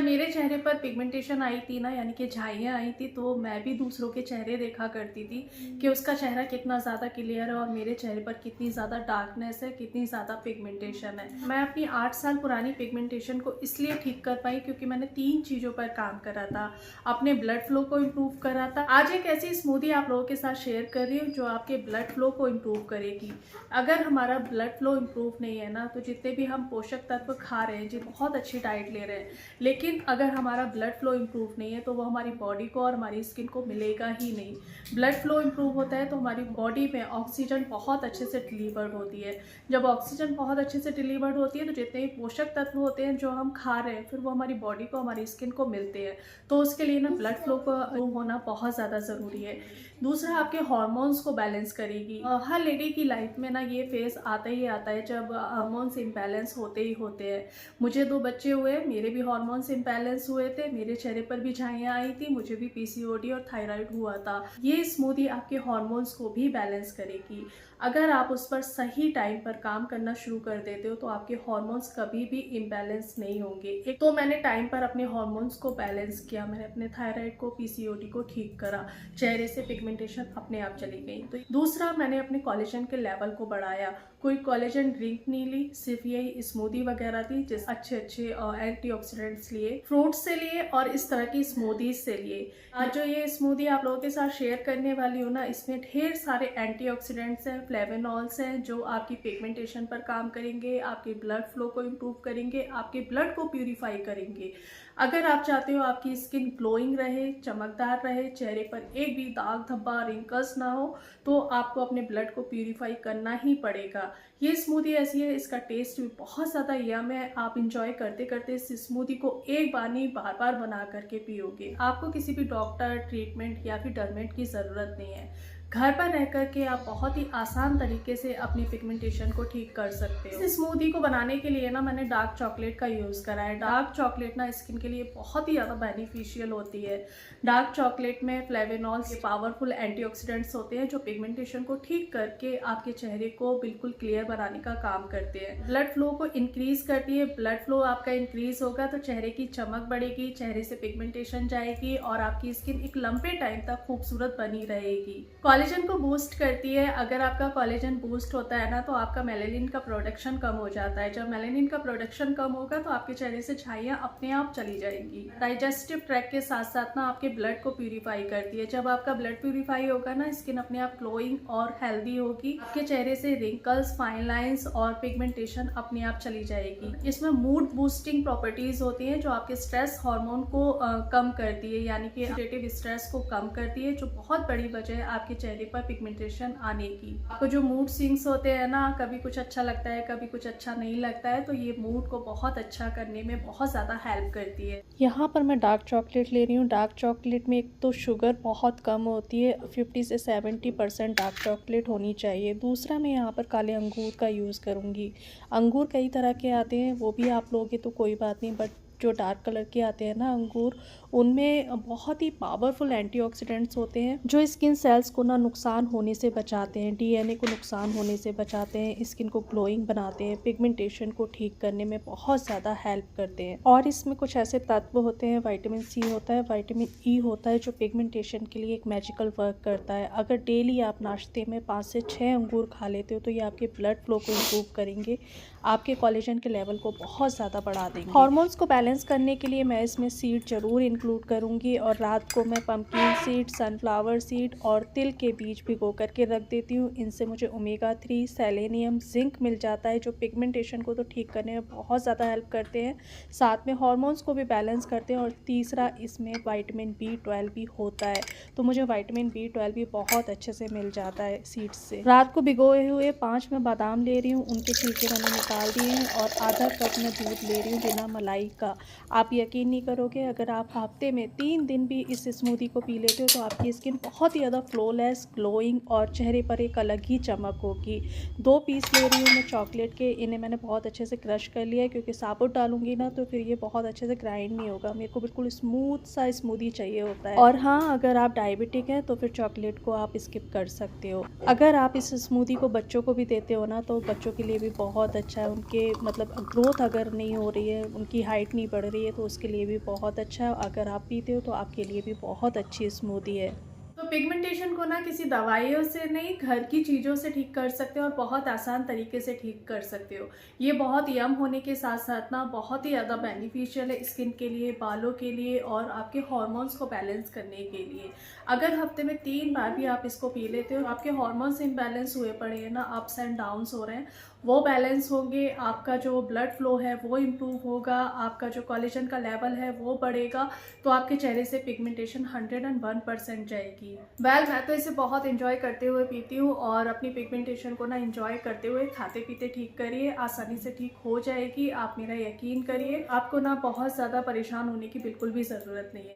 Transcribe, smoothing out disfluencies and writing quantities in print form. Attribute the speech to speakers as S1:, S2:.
S1: जब मेरे चेहरे पर पिगमेंटेशन आई थी ना, यानी कि झाइयाँ आई थी, तो मैं भी दूसरों के चेहरे देखा करती थी कि उसका चेहरा कितना ज़्यादा क्लियर है और मेरे चेहरे पर कितनी ज़्यादा डार्कनेस है, कितनी ज़्यादा पिगमेंटेशन है। मैं अपनी 8 साल पुरानी पिगमेंटेशन को इसलिए ठीक कर पाई क्योंकि मैंने 3 चीज़ों पर काम करा था। अपने ब्लड फ्लो को इम्प्रूव करा था। आज एक ऐसी स्मूदी आप लोगों के साथ शेयर कर रही हूँ जो आपके ब्लड फ्लो को इम्प्रूव करेगी। अगर हमारा ब्लड फ्लो इम्प्रूव नहीं है ना, तो जितने भी हम पोषक तत्व खा रहे हैं, जी बहुत अच्छी डाइट ले रहे हैं, लेकिन अगर हमारा ब्लड फ्लो इम्प्रूव नहीं है तो वो हमारी बॉडी को और हमारी स्किन को मिलेगा ही नहीं। ब्लड फ्लो इम्प्रूव होता है तो हमारी बॉडी में ऑक्सीजन बहुत अच्छे से डिलीवर्ड होती है। जब ऑक्सीजन बहुत अच्छे से डिलीवर्ड होती है तो जितने भी पोषक तत्व होते हैं जो हम खा रहे हैं, फिर वो हमारी बॉडी को, हमारी स्किन को मिलते हैं। तो उसके लिए ना ब्लड फ्लो का होना बहुत ज़्यादा ज़रूरी है। दूसरा, आपके हार्मोन्स को बैलेंस करेगी। हर लेडी की लाइफ में ना ये फेज आता ही आता है जब हार्मोन्स इम्बैलेंस होते ही होते हैं। मुझे 2 बच्चे हुए, मेरे भी हार्मोन्स इम्बैलेंस हुए थे, मेरे चेहरे पर भी झाइयाँ आई थी, मुझे भी पीसीओडी और थायराइड हुआ था। ये स्मूदी आपके हार्मोन्स को भी बैलेंस करेगी। अगर आप उस पर सही टाइम पर काम करना शुरू कर देते हो तो आपके हार्मोन्स कभी भी इम्बैलेंस नहीं होंगे। एक तो मैंने टाइम पर अपने हार्मोन्स को बैलेंस किया, मैंने अपने थायराइड को, पीसीओडी को ठीक करा, चेहरे से पिगमेंटेशन अपने आप चली गई। तो दूसरा, मैंने अपने कोलेजन के लेवल को बढ़ाया। कोई कोलेजन ड्रिंक नहीं ली, सिर्फ यही स्मूदी वगैरह थी, जिस अच्छे एंटीऑक्सीडेंट्स लिए, फ्रूट्स से लिए और इस तरह की स्मूदीज से लिए। आज जो ये स्मूदी आप लोगों के साथ शेयर करने वाली हूँ ना, इसमें ढेर सारे एंटीऑक्सीडेंट्स हैं, फ्लेवोनॉल्स हैं, जो आपकी पिगमेंटेशन पर काम करेंगे, आपके ब्लड फ्लो को इम्प्रूव करेंगे, आपके ब्लड को प्यूरिफाई करेंगे। अगर आप चाहते हो आपकी स्किन ग्लोइंग रहे, चमकदार रहे, चेहरे पर एक भी दाग धब्बा, रिंकल्स ना हो, तो आपको अपने ब्लड को प्यूरिफाई करना ही पड़ेगा। ये स्मूदी ऐसी है, इसका टेस्ट भी बहुत ज़्यादा यम है। आप इंजॉय करते करते इस स्मूदी को एक बार नहीं, बार बार बना करके पियोगे। आपको किसी भी डॉक्टर, ट्रीटमेंट या फिर डरमेट की ज़रूरत नहीं है। घर पर रह करके आप बहुत ही आसान तरीके से अपनी पिगमेंटेशन को ठीक कर सकते हो। इस स्मूदी को बनाने के लिए ना मैंने डार्क चॉकलेट का यूज़ करा है। डार्क चॉकलेट ना स्किन के लिए बहुत ही ज़्यादा बेनिफिशियल होती है। डार्क चॉकलेट में फ्लेवोनॉल्स, ये पावरफुल एंटीऑक्सीडेंट्स होते हैं जो पिगमेंटेशन को ठीक करके आपके चेहरे को बिल्कुल क्लियर बनाने का काम करते हैं। ब्लड फ्लो को इंक्रीज करती है। ब्लड फ्लो आपका इंक्रीज होगा तो चेहरे की चमक बढ़ेगी, चेहरे से पिगमेंटेशन जाएगी और आपकी स्किन एक लंबे टाइम तक खूबसूरत बनी रहेगी। कोलेजन को बूस्ट करती है। अगर आपका कोलेजन बूस्ट होता है ना, तो आपका मेलानिन का प्रोडक्शन कम हो जाता है। जब मेलानिन का प्रोडक्शन कम होगा तो आपके चेहरे से झाइयाँ अपने आप चली जाएंगी। डाइजेस्टिव ट्रैक्ट के साथ साथ ना आपके ब्लड को प्यूरिफाई करती है। जब आपका ब्लड प्यूरिफाई होगा ना, स्किन अपने आप ग्लोइंग और हेल्दी होगी। आपके चेहरे से रिंकल्स, फाइन लाइंस और पिगमेंटेशन अपने आप चली जाएगी। इसमें मूड बूस्टिंग प्रॉपर्टीज होती हैं जो आपके स्ट्रेस हार्मोन को कम करती है, यानी कि ऑक्सीडेटिव स्ट्रेस को कम करती है, जो बहुत बड़ी वजह है आपके चेहरे पर पिगमेंटेशन आने की। आपको जो मूड स्विंग्स होते हैं ना, कभी कुछ अच्छा लगता है, कभी कुछ अच्छा नहीं लगता है, तो ये मूड को बहुत अच्छा करने में बहुत ज़्यादा हेल्प करती है। यहाँ पर मैं डार्क चॉकलेट ले रही हूँ। डार्क चॉकलेट में एक तो शुगर बहुत कम होती है, 50 से 70% डार्क चॉकलेट होनी चाहिए। दूसरा, मैं यहाँ पर काले अंगूर का यूज़ करूँगी। अंगूर कई तरह के आते हैं, वो भी आप लोगे तो कोई बात नहीं, बट जो डार्क कलर के आते हैं ना अंगूर, उनमें बहुत ही पावरफुल एंटीऑक्सीडेंट्स होते हैं जो स्किन सेल्स को ना नुकसान होने से बचाते हैं, डीएनए को नुकसान होने से बचाते हैं, स्किन को ग्लोइंग बनाते हैं, पिगमेंटेशन को ठीक करने में बहुत ज़्यादा हेल्प करते हैं। और इसमें कुछ ऐसे तत्व होते हैं, विटामिन सी होता है, विटामिन ई होता है, जो पिगमेंटेशन के लिए एक मैजिकल वर्क करता है। अगर डेली आप नाश्ते में 5 से 6 अंगूर खा लेते हो तो ये आपके ब्लड फ्लो को इम्प्रूव करेंगे, आपके कोलेजन के लेवल को बहुत ज़्यादा बढ़ा देंगे। हार्मोन्स को बैलेंस करने के लिए मैं इसमें सीड जरूर इंक्लूड करूंगी और रात को मैं पंपकिन सीड, सनफ्लावर सीड और तिल के बीज भिगो करके रख देती हूँ। इनसे मुझे ओमेगा 3, सेलेनियम, जिंक मिल जाता है, जो पिगमेंटेशन को तो ठीक करने में बहुत ज़्यादा हेल्प करते हैं, साथ में हार्मोन्स को भी बैलेंस करते हैं। और तीसरा, इसमें विटामिन B12 भी होता है, तो मुझे विटामिन B12 भी बहुत अच्छे से मिल जाता है सीड्स से। रात को भिगोए हुए 5 मैं बादाम ले रही हूँ, उनके छिलके मैंने निकाल दिए हैं और आधा कप मैं दूध ले रही हूँ बिना मलाई का। आप यकीन नहीं करोगे, अगर आप हफ्ते में 3 दिन भी इस स्मूदी को पी लेते हो तो आपकी स्किन बहुत ही ज़्यादा फ्लॉलेस, ग्लोइंग और चेहरे पर एक अलग ही चमक होगी। 2 पीस ले रही हूँ मैं चॉकलेट के। इन्हें मैंने बहुत अच्छे से क्रश कर लिया है, क्योंकि साबुत डालूंगी ना तो फिर ये बहुत अच्छे से ग्राइंड नहीं होगा। मेरे को बिल्कुल स्मूथ सा स्मूदी चाहिए होता है। और हाँ, अगर आप डायबिटिक हैं तो फिर चॉकलेट को आप स्किप कर सकते हो। अगर आप इस स्मूदी को बच्चों को भी देते हो ना, तो बच्चों के लिए भी बहुत अच्छा है। उनके मतलब ग्रोथ अगर नहीं हो रही है, उनकी हाइट नहीं बढ़ रही है तो उसके लिए भी बहुत अच्छा है। अगर आप पीते हो तो आपके लिए भी बहुत अच्छी स्मूदी है। तो पिगमेंटेशन को ना किसी दवाइयों से नहीं, घर की चीज़ों से ठीक कर सकते हो और बहुत आसान तरीके से ठीक कर सकते हो। ये बहुत यम होने के साथ साथ ना बहुत ही ज़्यादा बेनिफिशियल है स्किन के लिए, बालों के लिए और आपके हार्मोन्स को बैलेंस करने के लिए। अगर हफ्ते में 3 बार भी आप इसको पी लेते हो, आपके हार्मोन्स इम्बैलेंस हुए पड़े हैं ना, अप्स एंड डाउन्स हो रहे हैं, वो बैलेंस होंगे, आपका जो ब्लड फ्लो है वो इम्प्रूव होगा, आपका जो कोलेजन का लेवल है वो बढ़ेगा, तो आपके चेहरे से पिगमेंटेशन 101% जाएगी। मैं तो इसे बहुत इंजॉय करते हुए पीती हूँ और अपनी पिगमेंटेशन को ना इंजॉय करते हुए खाते पीते ठीक करिए, आसानी से ठीक हो जाएगी। आप मेरा यकीन करिए, आपको ना बहुत ज़्यादा परेशान होने की बिल्कुल भी ज़रूरत नहीं है।